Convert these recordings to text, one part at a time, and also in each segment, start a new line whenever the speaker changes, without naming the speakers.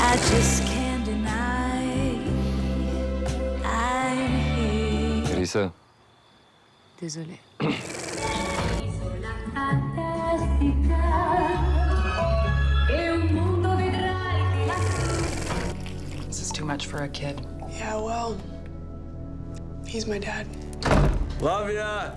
I just can't deny I'm here.
Lisa.
Désolée.
This is too much for a kid.
Yeah, well, he's my dad.
Love ya!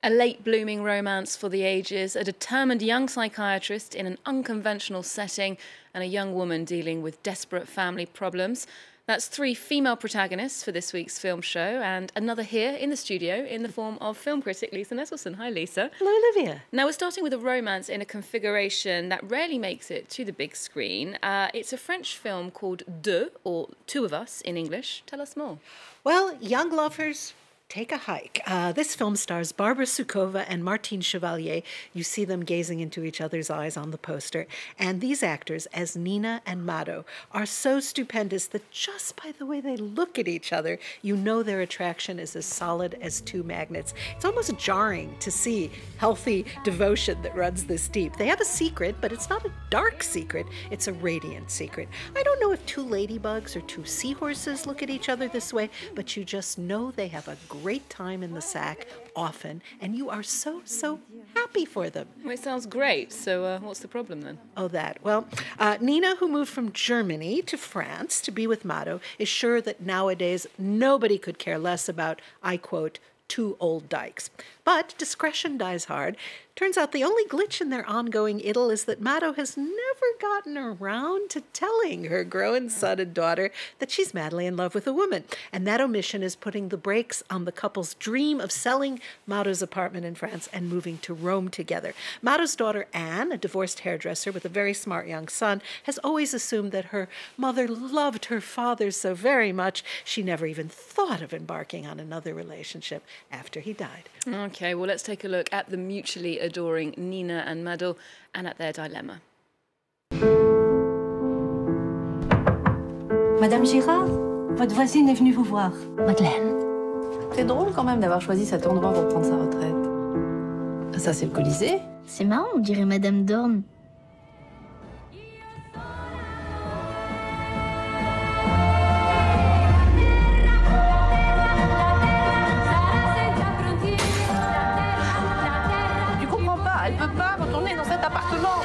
A late-blooming romance for the ages, a determined young psychiatrist in an unconventional setting, and a young woman dealing with desperate family problems. That's three female protagonists for this week's film show, and another here in the studio in the form of film critic Lisa Nesselson. Hi, Lisa.
Hello, Olivia.
Now, we're starting with a romance in a configuration that rarely makes it to the big screen. It's a French film called Deux, or Two of Us in English. Tell us more.
Well, young lovers, take a hike. This film stars Barbara Sukova and Martine Chevalier. You see them gazing into each other's eyes on the poster. And these actors, as Nina and Mado, are so stupendous that just by the way they look at each other, you know their attraction is as solid as two magnets. It's almost jarring to see healthy devotion that runs this deep. They have a secret, but it's not a dark secret. It's a radiant secret. I don't know if two ladybugs or two seahorses look at each other this way, but you just know they have a great time in the sack often, and you are so happy for them.
Well, it sounds great. So what's the problem then?
Oh, that. Well, Nina, who moved from Germany to France to be with Mado, is sure that nowadays nobody could care less about, I quote, two old dykes. But discretion dies hard. Turns out the only glitch in their ongoing idyll is that Mado has never gotten around to telling her grown son and daughter that she's madly in love with a woman. And that omission is putting the brakes on the couple's dream of selling Mado's apartment in France and moving to Rome together. Mado's daughter, Anne, a divorced hairdresser with a very smart young son, has always assumed that her mother loved her father so very much she never even thought of embarking on another relationship after he died.
Okay, well, let's take a look at the mutually adoring Nina and Mado and at their dilemma.
Madame Girard, votre voisine est venue vous voir.
Madeleine. C'est drôle quand même d'avoir choisi cet endroit pour prendre sa retraite. Ça, c'est le Colisée.
C'est marrant, on dirait Madame Dorn.
Tu comprends pas, elle peut pas retourner dans cet appartement.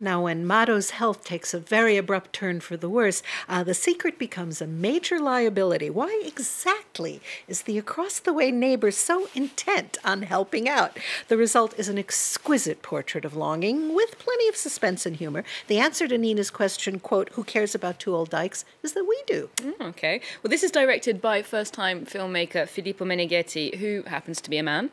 Now, when Mado's health takes a very abrupt turn for the worse, the secret becomes a major liability. Why exactly is the across-the-way neighbor so intent on helping out? The result is an exquisite portrait of longing with plenty of suspense and humor. The answer to Nina's question, quote, who cares about two old dykes, is that we do.
Okay. Well, this is directed by first-time filmmaker Filippo Meneghetti, who happens to be a man.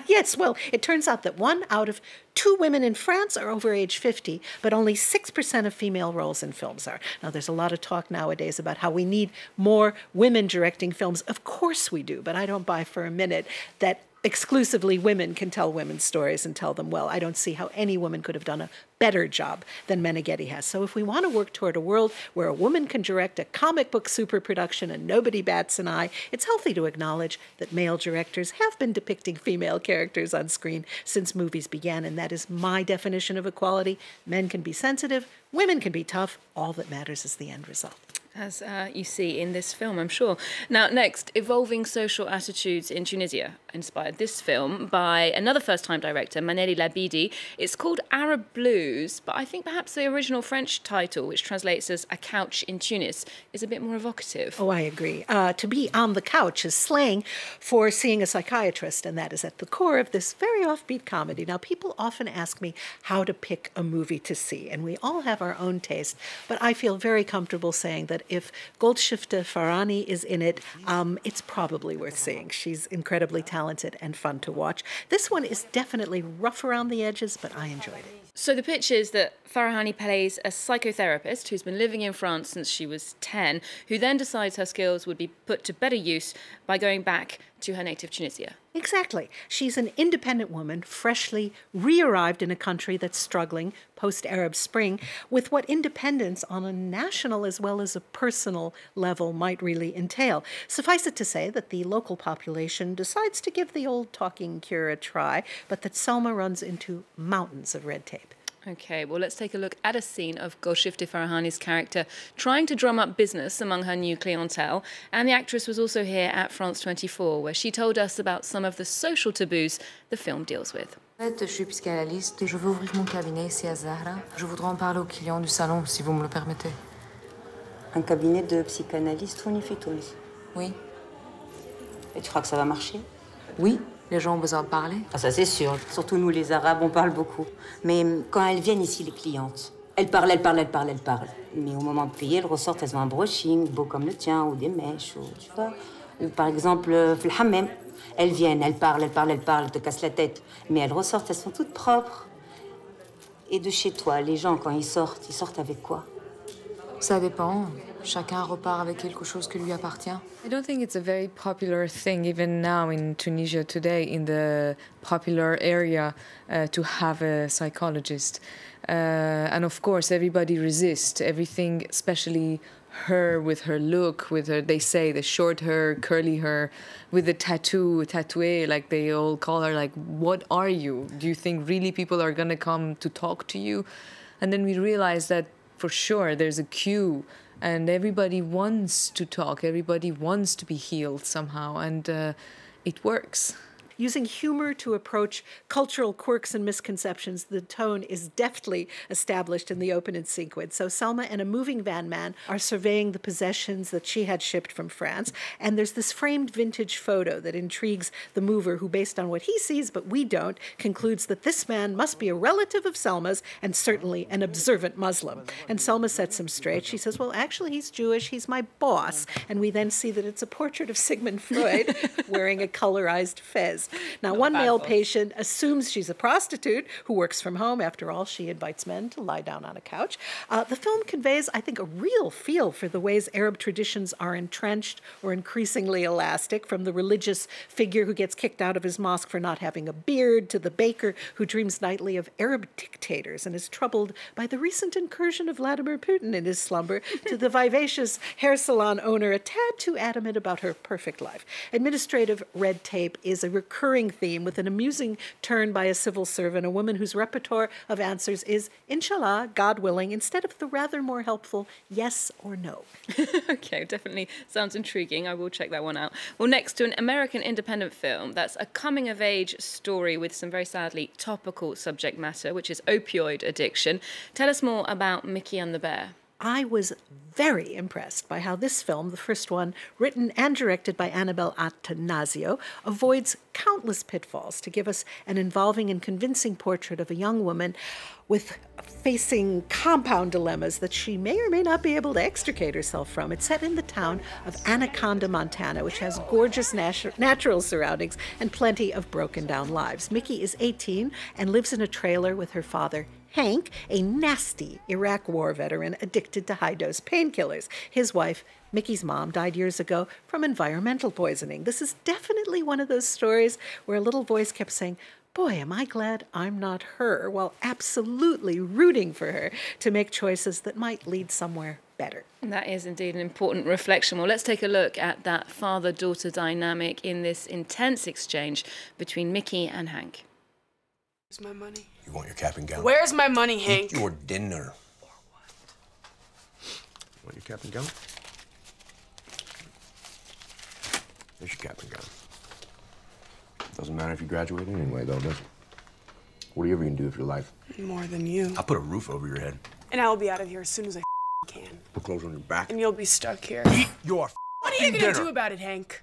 Yes, well, it turns out that 1 out of 2 women in France are over age 50, but only 6% of female roles in films are. Now, there's a lot of talk nowadays about how we need more women directing films. Of course we do, but I don't buy for a minute that exclusively women can tell women's stories and tell them well. I don't see how any woman could have done a better job than Meneghetti has. So if we want to work toward a world where a woman can direct a comic book superproduction and nobody bats an eye, it's healthy to acknowledge that male directors have been depicting female characters on screen since movies began, and that is my definition of equality. Men can be sensitive, women can be tough. All that matters is the end result.
As you see in this film, I'm sure. Now, next, evolving social attitudes in Tunisia inspired this film by another first-time director, Manele Labidi. It's called Arab Blues, but I think perhaps the original French title, which translates as A Couch in Tunis, is a bit more evocative.
Oh, I agree. To be on the couch is slang for seeing a psychiatrist, and that is at the core of this very offbeat comedy. Now, people often ask me how to pick a movie to see, and we all have our own taste, but I feel very comfortable saying that if Golshifteh Farahani is in it, it's probably worth seeing. She's incredibly talented and fun to watch. This one is definitely rough around the edges, but I enjoyed it.
So the pitch is that Farahani plays a psychotherapist who's been living in France since she was 10, who then decides her skills would be put to better use by going back to her native Tunisia.
Exactly. She's an independent woman, freshly re-arrived in a country that's struggling post-Arab Spring with what independence on a national as well as a personal level might really entail. Suffice it to say that the local population decides to give the old talking cure a try, but that Selma runs into mountains of red tape.
Okay, well, let's take a look at a scene of Golshifteh Farahani's character trying to drum up business among her new clientele. And the actress was also here at France 24, where she told us about some of the social taboos the film deals with.
En fait, je suis psychanalyste et je veux ouvrir mon cabinet ici à Zahra. Je voudrais en parler aux clients du salon, si vous me le permettez.
Un cabinet de psychanalyste في تونس.
Oui.
Et tu crois que ça va marcher?
Oui. Les gens ont besoin de parler.
Ah, ça c'est sûr. Surtout nous les Arabes, on parle beaucoup. Mais quand elles viennent ici, les clientes, elles parlent. Mais au moment de payer, elles ressortent, elles ont un brushing beau comme le tien, ou des mèches, ou tu vois. Ou par exemple, le hammam. Elles viennent, elles parlent, elles te cassent la tête. Mais elles ressortent, elles sont toutes propres. Et de chez toi, les gens, quand ils sortent avec quoi?
Ça dépend. Chacun repart avec quelque chose qui lui appartient.
I don't think it's a very popular thing, even now in Tunisia today, in the popular area, to have a psychologist. And of course, everybody resists everything, especially her with her look, with her, they say, the short hair, curly hair, with the tatoué, like they all call her, like, what are you? Do you think really people are going to come to talk to you? And then we realized that for sure there's a queue. And everybody wants to talk, everybody wants to be healed somehow, and it works.
Using humor to approach cultural quirks and misconceptions, the tone is deftly established in the opening sequence. So Selma and a moving van man are surveying the possessions that she had shipped from France, and there's this framed vintage photo that intrigues the mover, who, based on what he sees, but we don't, concludes that this man must be a relative of Selma's and certainly an observant Muslim. And Selma sets him straight. She says, well, actually, he's Jewish, he's my boss. And we then see that it's a portrait of Sigmund Freud wearing a colorized fez. Now, one male patient assumes she's a prostitute who works from home. After all, she invites men to lie down on a couch. The film conveys, I think, a real feel for the ways Arab traditions are entrenched or increasingly elastic, from the religious figure who gets kicked out of his mosque for not having a beard, to the baker who dreams nightly of Arab dictators and is troubled by the recent incursion of Vladimir Putin in his slumber, to the vivacious hair salon owner a tad too adamant about her perfect life. Administrative red tape is a recurring theme, with an amusing turn by a civil servant, a woman whose repertoire of answers is, inshallah, God willing, instead of the rather more helpful yes or no.
Okay, definitely sounds intriguing. I will check that one out. Well, next to an American independent film that's a coming-of-age story with some very sadly topical subject matter, which is opioid addiction. Tell us more about Mickey and the Bear.
I was very impressed by how this film, the first one, written and directed by Annabelle Attanasio, avoids countless pitfalls to give us an involving and convincing portrait of a young woman with facing compound dilemmas that she may or may not be able to extricate herself from. It's set in the town of Anaconda, Montana, which has gorgeous natural surroundings and plenty of broken down lives. Mickey is 18 and lives in a trailer with her father, Hank, a nasty Iraq war veteran addicted to high-dose painkillers. His wife, Mickey's mom, died years ago from environmental poisoning. This is definitely one of those stories where a little voice kept saying, boy, am I glad I'm not her, while absolutely rooting for her to make choices that might lead somewhere better.
That is indeed an important reflection. Well, let's take a look at that father-daughter dynamic in this intense exchange between Mickey and Hank.
Where's my money?
You want your cap and gown?
Where's my money, Hank?
Eat your dinner. Want your cap and gown? There's your cap and gown. Doesn't matter if you graduate anyway, though, does it? What are you ever gonna do with your life?
More than you.
I'll put a roof over your head.
And I'll be out of here as soon as I can.
Put clothes on your back.
And you'll be stuck here.
Eat your
What are you gonna
dinner.
do about it, Hank?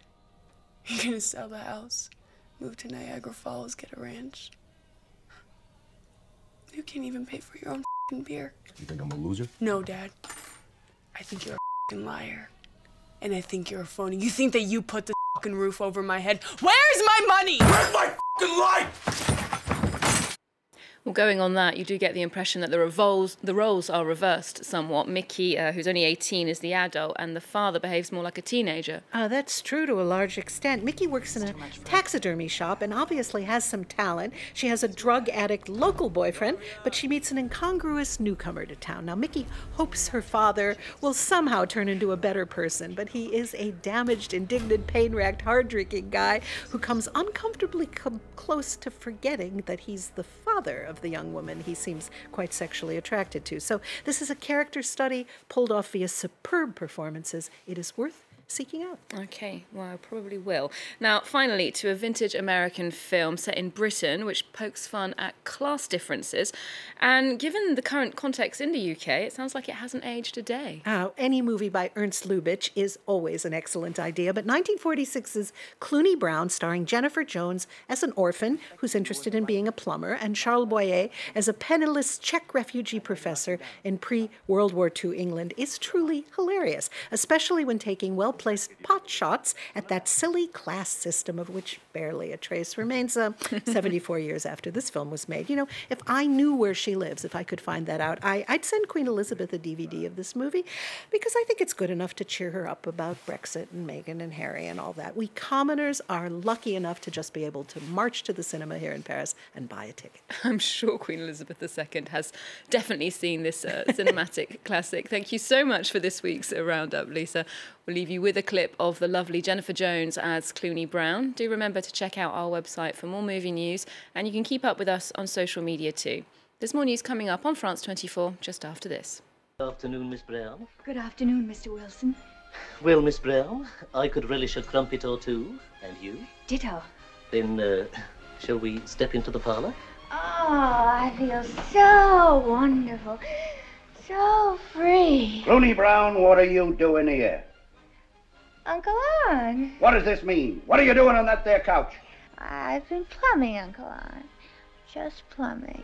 You gonna sell the house, move to Niagara Falls, get a ranch? You can't even pay for your own beer.
You think I'm a loser?
No, Dad. I think you're a liar. And I think you're a phony. You think that you put the roof over my head. Where's my money?
Where's my life?
Well, going on that, you do get the impression that the roles are reversed somewhat. Mickey, who's only 18, is the adult, and the father behaves more like a teenager.
That's true to a large extent. Mickey works in a taxidermy shop and obviously has some talent. She has a drug addict local boyfriend, but she meets an incongruous newcomer to town. Now, Mickey hopes her father will somehow turn into a better person, but he is a damaged, indignant, pain-racked, hard-drinking guy who comes uncomfortably close to forgetting that he's the father of the young woman he seems quite sexually attracted to. So this is a character study pulled off via superb performances. It is worth seeking out.
Okay, well, I probably will. Now, finally, to a vintage American film set in Britain, which pokes fun at class differences. And given the current context in the UK, it sounds like it hasn't aged a day.
Any movie by Ernst Lubitsch is always an excellent idea, but 1946's Clooney Brown, starring Jennifer Jones as an orphan who's interested in being a plumber, and Charles Boyer as a penniless Czech refugee professor in pre-World War II England, is truly hilarious, especially when taking well-placed pot shots at that silly class system of which barely a trace remains 74 years after this film was made. You know, if I knew where she lives, if I could find that out, I'd send Queen Elizabeth a DVD of this movie because I think it's good enough to cheer her up about Brexit and Meghan and Harry and all that. We commoners are lucky enough to just be able to march to the cinema here in Paris and buy a ticket.
I'm sure Queen Elizabeth II has definitely seen this cinematic classic. Thank you so much for this week's Roundup, Lisa. We'll leave you with a clip of the lovely Jennifer Jones as Clooney Brown. Do remember to check out our website for more movie news, and you can keep up with us on social media too. There's more news coming up on France 24 just after this.
Good afternoon, Miss Brown.
Good afternoon, Mr. Wilson.
Well, Miss Brown, I could relish a crumpet or two, and you?
Ditto.
Then, shall we step into the parlour?
Oh, I feel so wonderful, so free.
Clooney Brown, what are you doing here?
Uncle Arn.
What does this mean? What are you doing on that there couch?
I've been plumbing, Uncle Arn. Just plumbing.